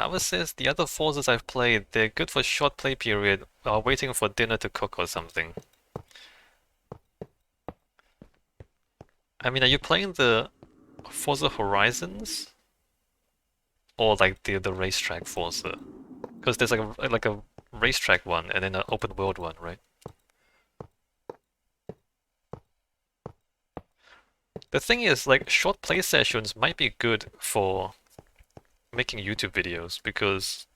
However, says the other forces I've played, they're good for short play period while waiting for dinner to cook or something. I mean, are you playing the Forza Horizons or like the racetrack Forza? Because there's like a racetrack one and then an open world one, right? The thing is, like, short play sessions might be good for making YouTube videos because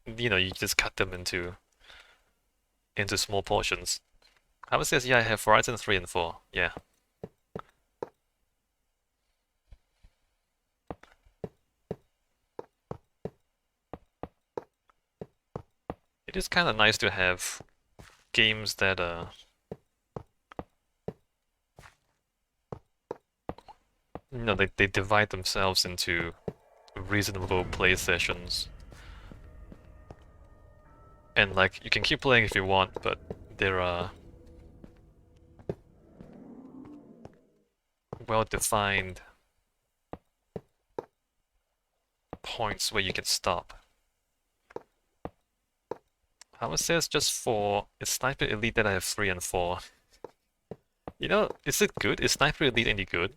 you just cut them into small portions. However, says yeah, I have Horizon 3 and 4. Yeah. It is kind of nice to have games that they divide themselves into reasonable play sessions. And like you can keep playing if you want, but there are well-defined points where you can stop. However, says just for it's Sniper Elite that I have 3 and 4. Is it good? Is Sniper Elite any good?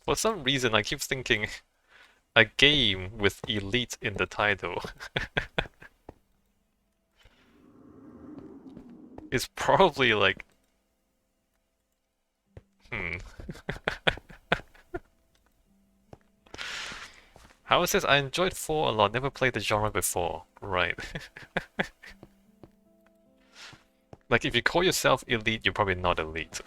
For some reason, I keep thinking a game with Elite in the title is probably like, hmm. How it says I enjoyed 4 a lot, never played the genre before. Right. Like if you call yourself elite, you're probably not elite.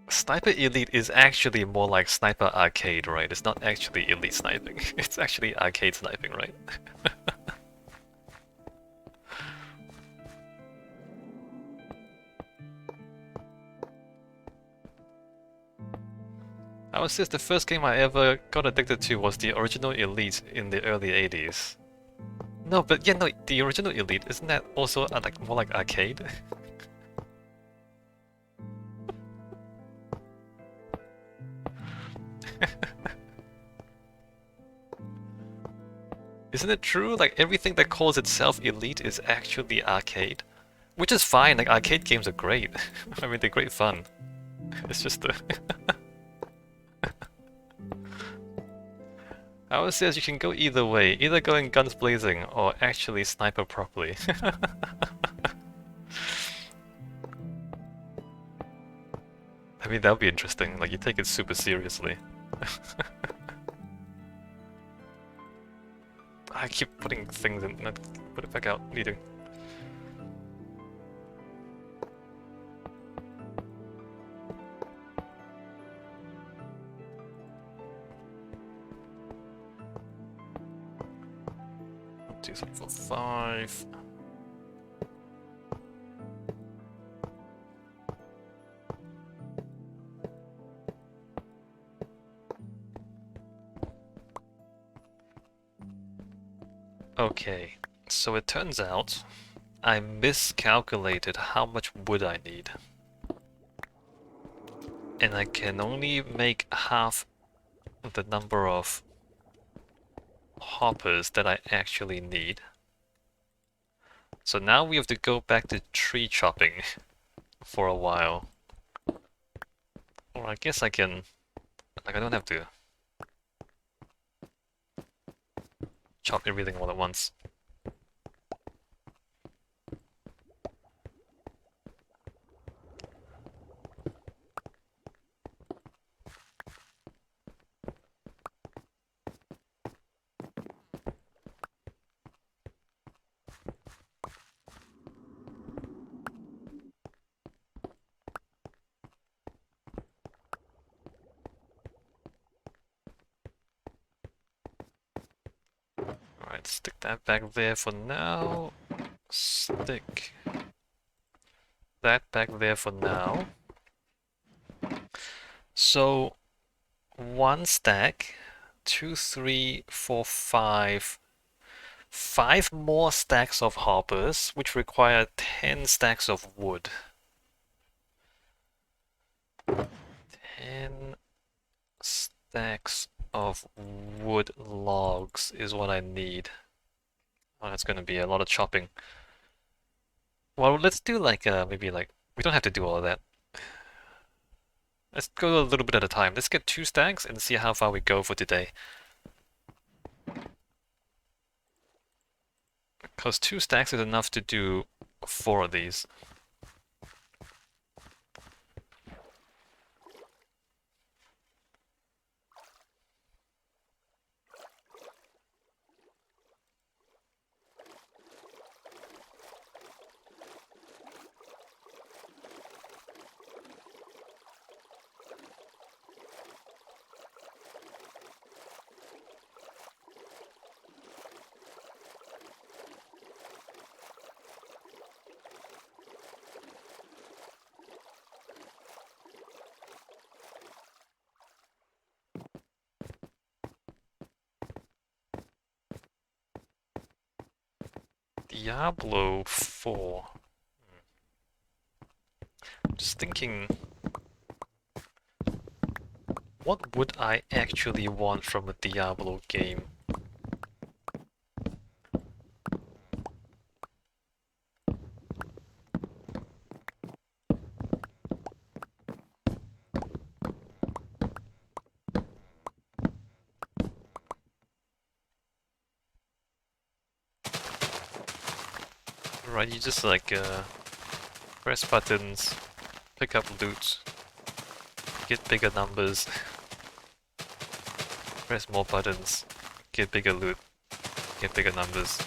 Sniper Elite is actually more like Sniper Arcade, right? It's not actually elite sniping. It's actually arcade sniping, right? I would say the first game I ever got addicted to was the original Elite in the early 80s. No, but yeah, no, the original Elite, isn't that also like more like arcade? Isn't it true? Like everything that calls itself Elite is actually arcade? Which is fine, like arcade games are great. I mean, they're great fun. It's just the... I would say you can go either way, either going guns blazing or actually sniper properly. I mean, that would be interesting, like you take it super seriously. I keep putting things in, no, put it back out, what are you doing? One, two, three, four, five. Okay, so it turns out I miscalculated how much wood I need. And I can only make half the number of hoppers that I actually need. So now we have to go back to tree chopping for a while. Or I guess I can... Like, I don't have to chop everything all at once. Alright, stick that back there for now. Stick that back there for now. So, one stack, two, three, four, five. Five more stacks of hoppers, which require 10 stacks of wood. 10 stacks of wood logs is what I need. Oh, that's gonna be a lot of chopping. Well, let's do like maybe like we don't have to do all of that. Let's go a little bit at a time. Let's get 2 stacks and see how far we go for today. Because 2 stacks is enough to do 4 of these. Diablo 4. Just thinking, what would I actually want from a Diablo game? Right, you just like press buttons, pick up loot, get bigger numbers, press more buttons, get bigger loot, get bigger numbers.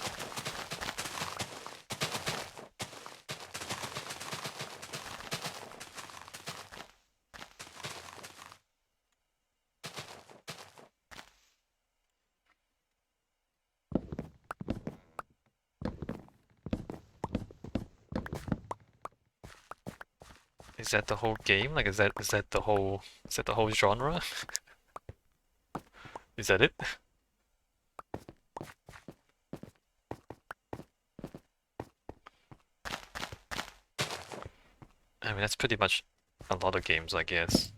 Is that the whole game? Like, is that the whole genre? Is that it? I mean, that's pretty much a lot of games, I guess.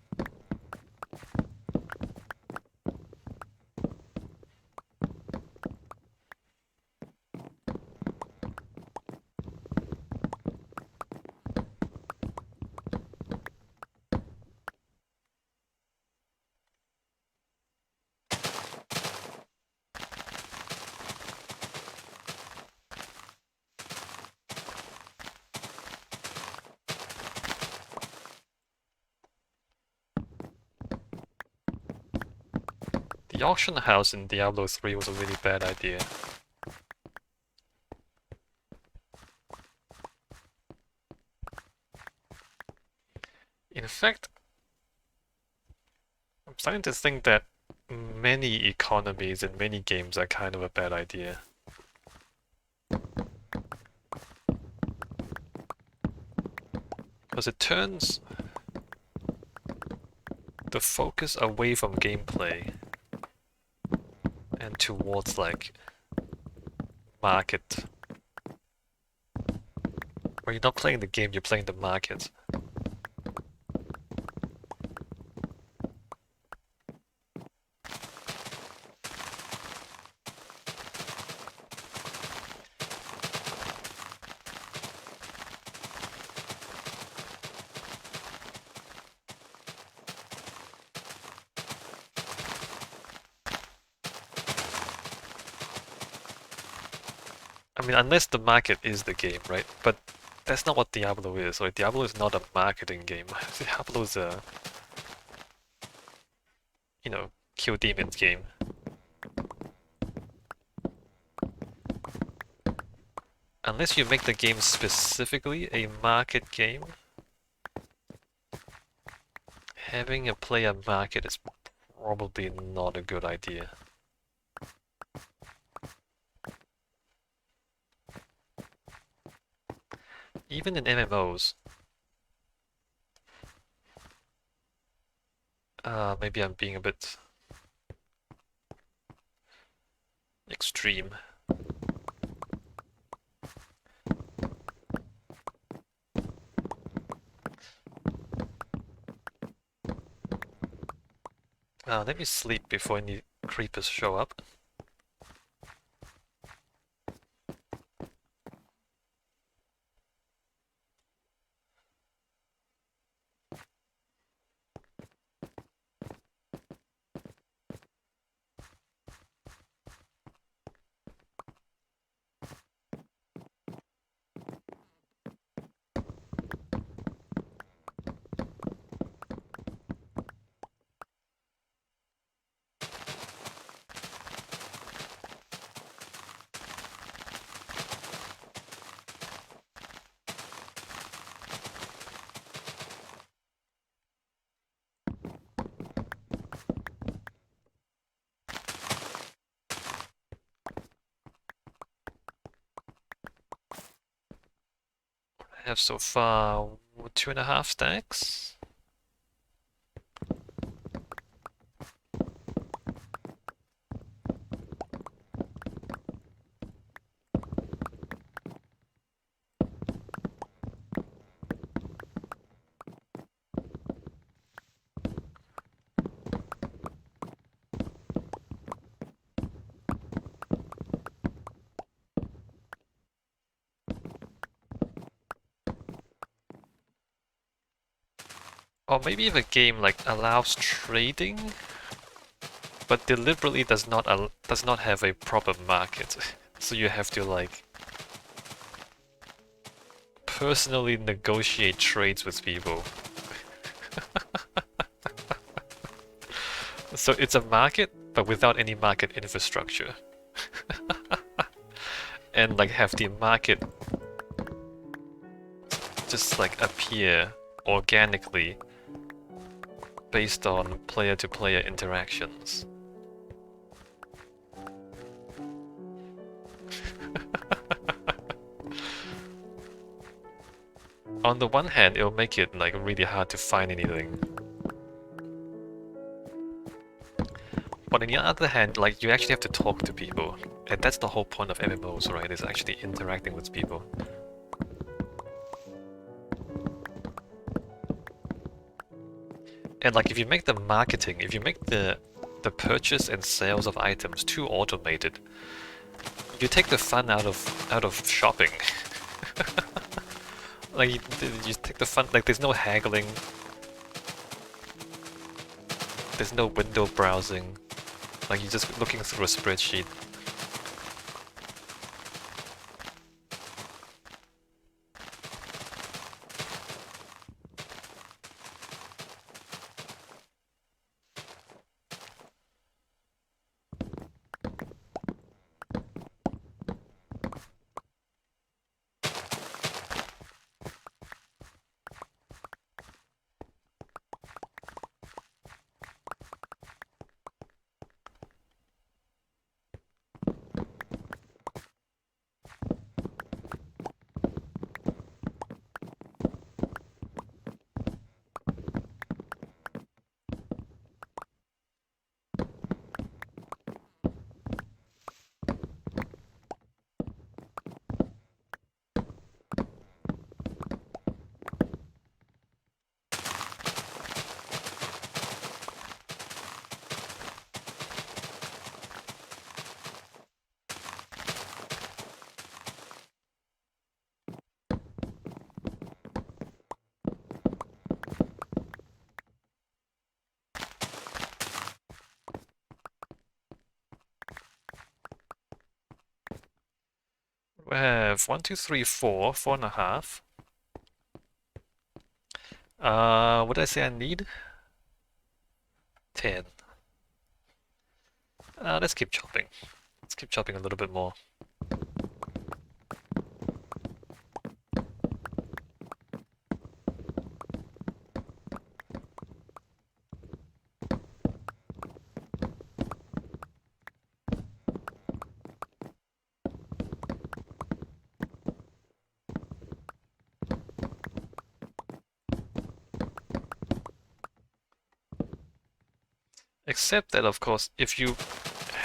The auction house in Diablo 3 was a really bad idea. In fact, I'm starting to think that many economies in many games are kind of a bad idea. Because it turns the focus away from gameplay and towards like market. Where you're not playing the game, you're playing the market. I mean, unless the market is the game, right? But that's not what Diablo is. Like, Diablo is not a marketing game. Diablo's a, kill demons game. Unless you make the game specifically a market game, having a player market is probably not a good idea. Even in MMOs, Maybe I'm being a bit extreme. Let me sleep before any creepers show up. I have so far 2.5 stacks. Or maybe if a game like allows trading, but deliberately does not have a proper market. So you have to like personally negotiate trades with people. So it's a market, but without any market infrastructure. And like have the market just like appear organically based on player-to-player interactions. On the one hand, it'll make it like really hard to find anything. But on the other hand, like you actually have to talk to people. And that's the whole point of MMOs, right? Is actually interacting with people. And like if you make the marketing, if you make the purchase and sales of items too automated, you take the fun out of shopping. Like you take the fun, like there's no haggling, there's no window browsing, like you're just looking through a spreadsheet. We have 1, 2, 3, 4, 4.5. What did I say I need? 10. Let's keep chopping. Let's keep chopping a little bit more. Except that, of course, if you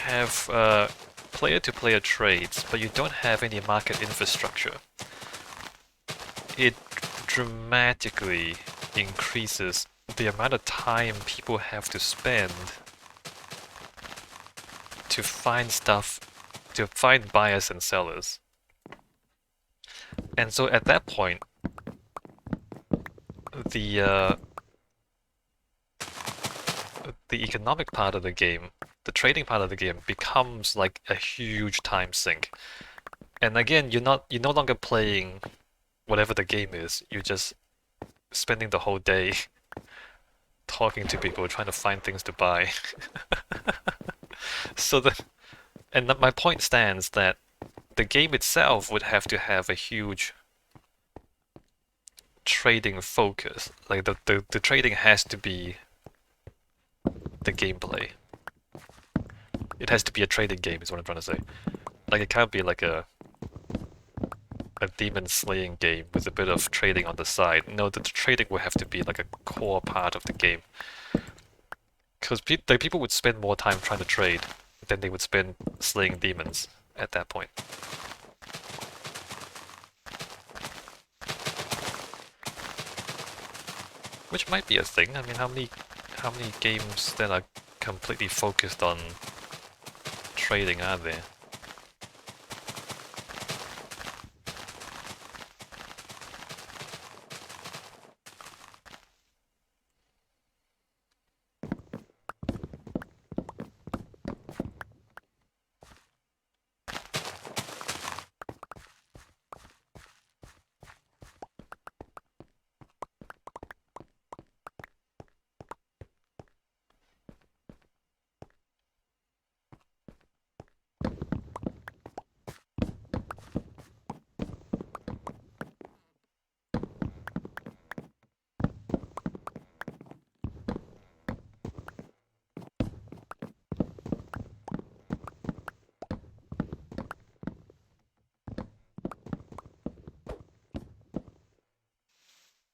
have player-to-player trades, but you don't have any market infrastructure, it dramatically increases the amount of time people have to spend to find stuff, to find buyers and sellers. And so at that point, the the economic part of the game, the trading part of the game, becomes like a huge time sink. And again, you're no longer playing whatever the game is. You're just spending the whole day talking to people, trying to find things to buy. So my point stands that the game itself would have to have a huge trading focus. Like the trading has to be the gameplay. It has to be a trading game, is what I'm trying to say. Like it can't be like a demon slaying game with a bit of trading on the side. No, the trading will have to be like a core part of the game. Because people would spend more time trying to trade than they would spend slaying demons at that point. Which might be a thing. I mean, how many games that are completely focused on trading are there?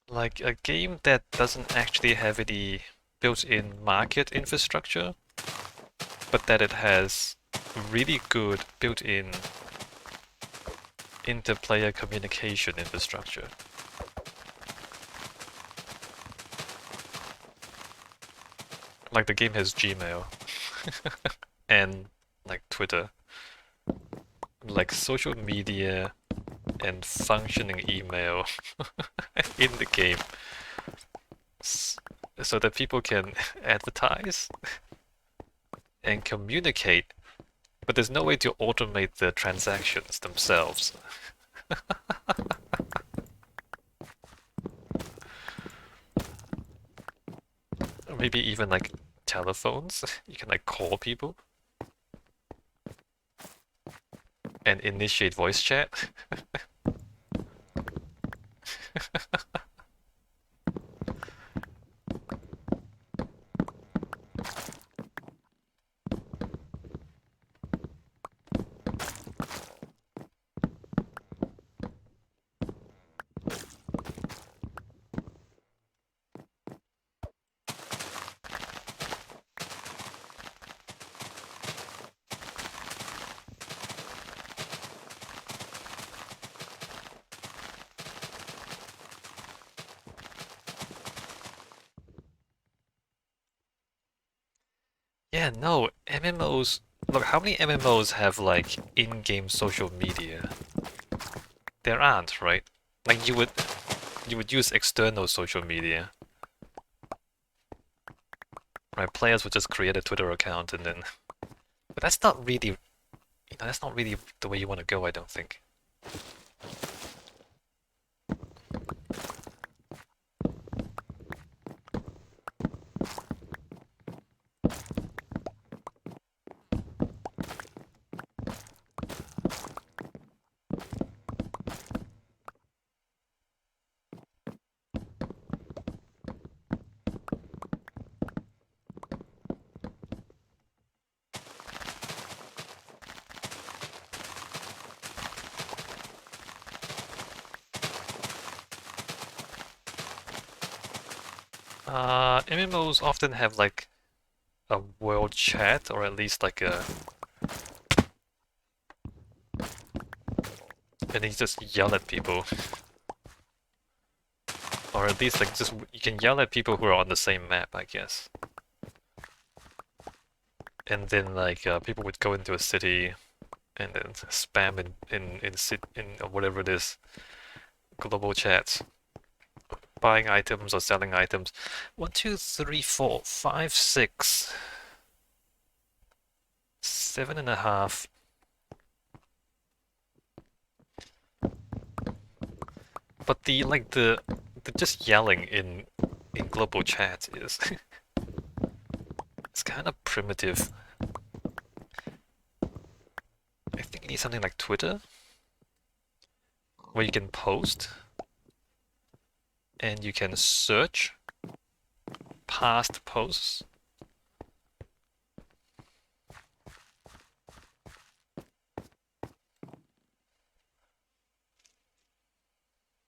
Like a game that doesn't actually have any built-in market infrastructure, but that it has really good built-in interplayer communication infrastructure. Like the game has Gmail and like Twitter, like social media and functioning email in the game so that people can advertise and communicate, but there's no way to automate the transactions themselves. Or maybe even like telephones. You can like call people and initiate voice chat. Yeah, no, MMOs. Look, how many MMOs have like in-game social media? There aren't, right? Like you would use external social media. Right, players would just create a Twitter account and then but that's not really that's not really the way you want to go, I don't think. MMOs often have like a world chat, or at least like a, and you just yell at people, or at least like just you can yell at people who are on the same map, I guess. And then like people would go into a city and then spam in whatever it is, global chats, buying items or selling items. 1, 2, 3, 4, 5, 6, 7.5. But the just yelling in global chat is it's kind of primitive. I think you need something like Twitter, where you can post and you can search past posts